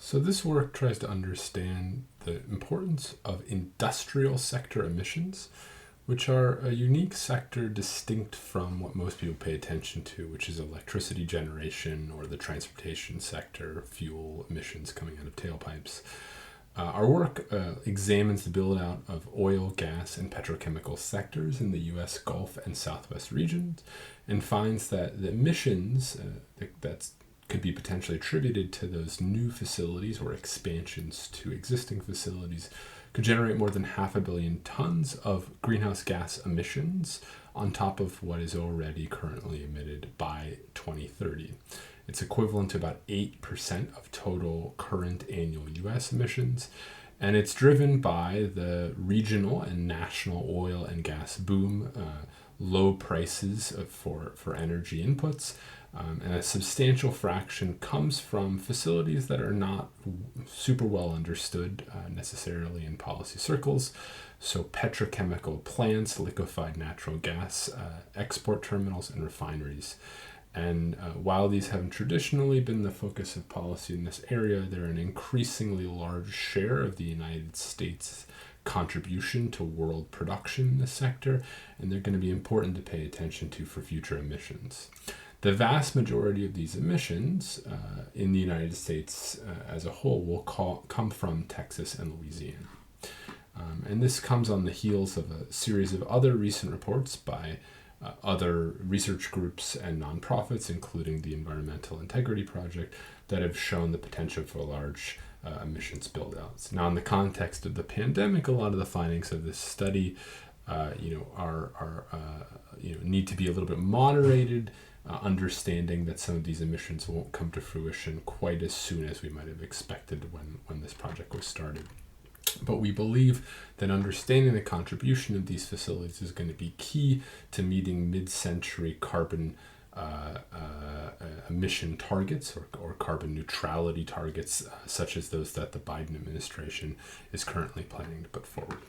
So this work tries to understand the importance of industrial sector emissions, which are a unique sector distinct from what most people pay attention to, which is electricity generation or the transportation sector, fuel emissions coming out of tailpipes. Our work examines the build-out of oil, gas, and petrochemical sectors in the U.S. Gulf and Southwest regions, and finds that the emissions that could be potentially attributed to those new facilities or expansions to existing facilities could generate more than 500 million tons of greenhouse gas emissions on top of what is already currently emitted by 2030. It's equivalent to about 8% of total current annual U.S. emissions, and it's driven by the regional and national oil and gas boom, low prices for energy inputs, and a substantial fraction comes from facilities that are not super well understood necessarily in policy circles. So petrochemical plants, liquefied natural gas, export terminals, and refineries. And while these haven't traditionally been the focus of policy in this area, they're an increasingly large share of the United States contribution to world production in this sector, and they're going to be important to pay attention to for future emissions. The vast majority of these emissions in the United States as a whole will come from Texas and Louisiana. And this comes on the heels of a series of other recent reports by other research groups and nonprofits, including the Environmental Integrity Project, that have shown the potential for large emissions build-outs. Now, in the context of the pandemic, a lot of the findings of this study, need to be a little bit moderated, understanding that some of these emissions won't come to fruition quite as soon as we might have expected when this project was started. But we believe that understanding the contribution of these facilities is going to be key to meeting mid-century carbon emission targets or carbon neutrality targets, such as those that the Biden administration is currently planning to put forward.